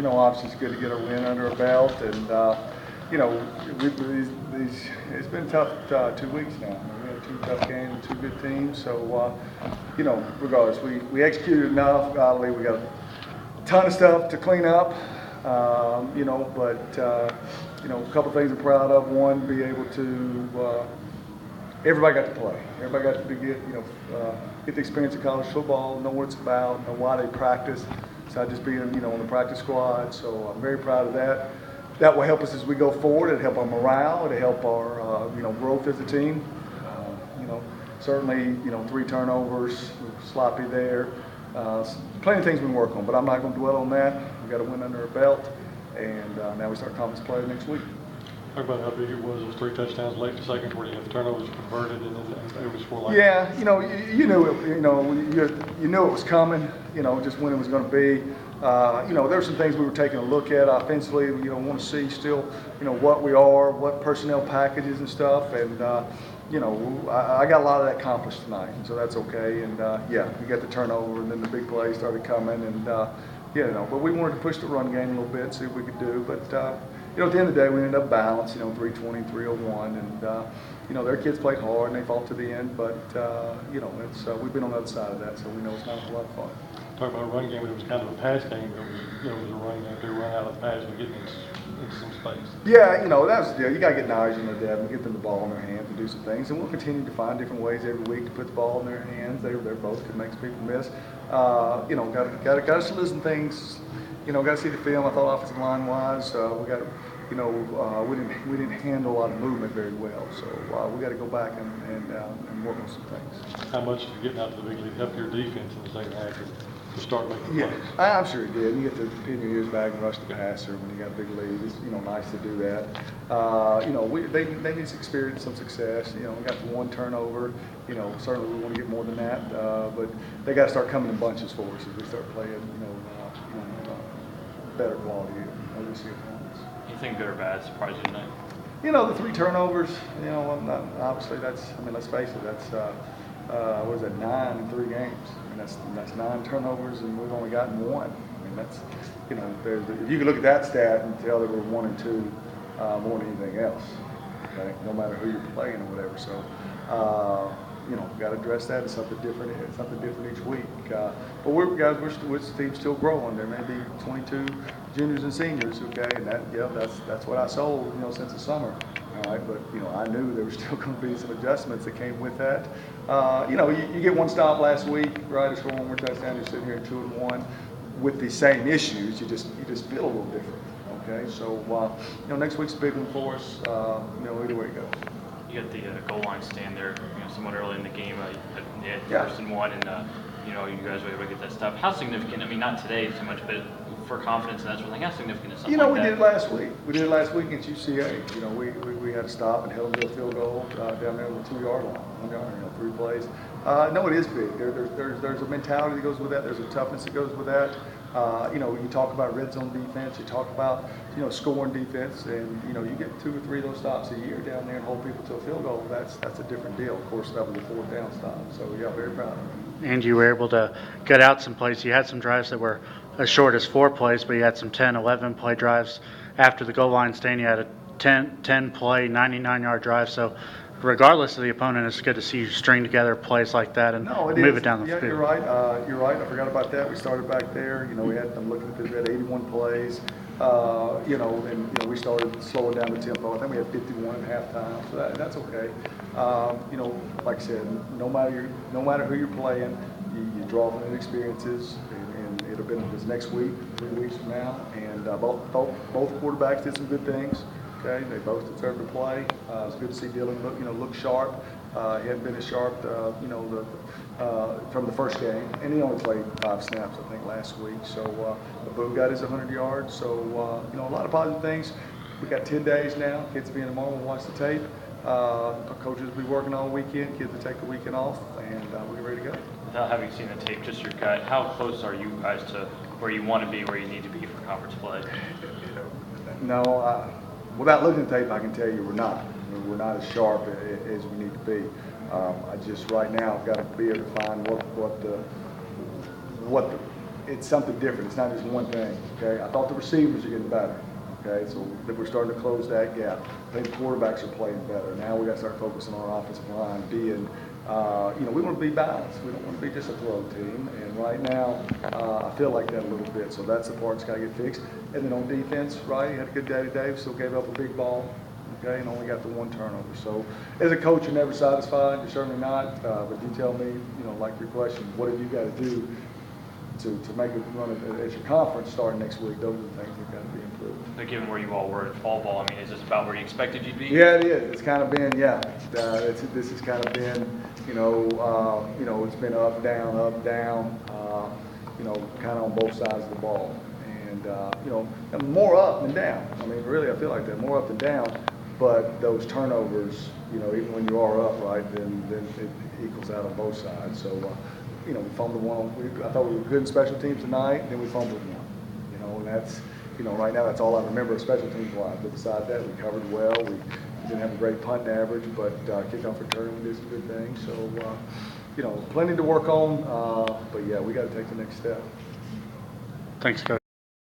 obviously it's good to get a win under our belt, and it's been tough 2 weeks now. We had 2 tough games and 2 good teams, so regardless, we executed enough. Golly, we got a ton of stuff to clean up, but a couple things I'm proud of. One, be able to everybody got to play. Everybody got to get the experience of college football, know what it's about, know why they practice. So I just being, on the practice squad. So I'm very proud of that. That will help us as we go forward. It'll help our morale. It'll help our, growth as a team. Certainly, 3 turnovers, sloppy there. Plenty of things we can work on, but I'm not going to dwell on that. We've got a win under our belt, and now we start conference play next week. Talk about how big it was. Those 3 touchdowns late in the second, where you had the turnovers converted and then it was score. Yeah, you knew it. You knew it was coming. Just when it was going to be. There were some things we were taking a look at offensively. Want to see still, what we are, what personnel packages and stuff, and I got a lot of that accomplished tonight, and so that's okay. And we got the turnover, and then the big plays started coming, and but we wanted to push the run game a little bit, see what we could do, but. At the end of the day, we ended up balanced, 320, 301, and, their kids played hard and they fought to the end, but, we've been on the other side of that, so we know it's not a lot of fun. Talk about a run game, but it was kind of a pass game. It was a run game to run out of the pass and get into some space. Yeah, that's the deal. You got to get knowledge in their depth and get them the ball in their hands and do some things, and we'll continue to find different ways every week to put the ball in their hands. They're both could make people miss. Got to salute some things. Got to see the film. I thought offensive line wise, we got. We didn't handle a lot of movement very well, so we got to go back and work on some things. How much did getting out to the big league help your defense in the second half to start making plays? I'm sure it did. You get to pin your ears back and rush the passer when you got a big lead. It's nice to do that. They need some experience, some success. We got the 1 turnover. Certainly we want to get more than that, but they got to start coming in bunches for us as we start playing. Better quality. You think good or bad surprised you tonight? The 3 turnovers, obviously let's face it, that's, 9 in 3 games? That's 9 turnovers and we've only gotten 1. That's, if you can look at that stat and tell that we're 1 and 2 more than anything else, okay? No matter who you're playing or whatever. So, got to address that. It's something different. It's something different each week. But we're the team's still growing. There may be 22 juniors and seniors, okay, and that's what I sold, since the summer. All right, but I knew there was still going to be some adjustments that came with that. You get 1 stop last week, right? To score 1 more touchdown. You're sitting here 2-1 with the same issues. You just feel a little different. Okay, so next week's a big one for us. Either way it goes. You got the goal line stand there, somewhat early in the game. You had 1st and 1, and you guys were able to get that stuff. How significant? I mean, not today so much, but for confidence and that sort of thing. How significant is something like that? We did it last week. We did it last week against UCA. We had to stop and held them to a field goal down there on the 2-yard line. 1 yard, 3 plays. No, it is big. There's a mentality that goes with that. There's a toughness that goes with that. You talk about red zone defense. You talk about scoring defense, and you get 2 or 3 of those stops a year down there and hold people to a field goal. That's a different deal. Of course, that was a 4th down stop. So very proud of it. And you were able to get out some plays. You had some drives that were as short as 4 plays, but you had some 10, 11 play drives after the goal line stand. You had a 10 play, 99-yard drive. So regardless of the opponent, it's good to see you string together plays like that and move it down the field. You're right. You're right. I forgot about that. We started back there. We had, I'm looking at this, we had 81 plays. And we started slowing down the tempo. I think we had 51 at halftime, so that's okay. Like I said, no matter who you're playing, you draw from the experiences, and it'll be this next week, 3 weeks from now, and both quarterbacks did some good things. Okay, they both deserve to play. It's good to see Dylan look sharp. He hadn't been as sharp, from the first game, and he only played 5 snaps, I think, last week. So, Boo got his 100 yards. So, a lot of positive things. We got 10 days now. Kids being tomorrow will watch the tape. Coaches will be working all weekend. Kids will take the weekend off, and we're ready to go. Without having seen the tape, just your gut, how close are you guys to where you want to be, where you need to be for conference play? No, without looking at the tape, I can tell you we're not. We're not as sharp as we need to be. I just right now I've got to be able to find what the it's something different. It's not just one thing, okay? I thought the receivers are getting better, okay? So we're starting to close that gap. I think the quarterbacks are playing better. Now we got to start focusing on our offensive line, being, we want to be balanced. We don't want to be just a throw team. And right now, I feel like that a little bit. So that's the part that's got to get fixed. And then on defense, right, he had a good day today. Still gave up a big ball, okay, and only got the 1 turnover. So as a coach, you're never satisfied. You're certainly not. But you tell me, like your question, what have you got to do to make it run at your conference starting next week? Those are the things that got to be improved. But given where you all were in fall ball, I mean, is this about where you expected you'd be? Yeah, it is. It's kind of been, this has kind of been, it's been up, down, kind of on both sides of the ball. And, more up than down. I mean, really, I feel like that, more up than down. But those turnovers, even when you are up, right, then it equals out on both sides. So, we fumbled one. I thought we were good in special teams tonight, then we fumbled one. And that's, right now that's all I remember special teams wise. But besides that, we covered well. We didn't have a great punt average, but kickoff return we did some good things. So, plenty to work on. But yeah, we got to take the next step. Thanks, Coach.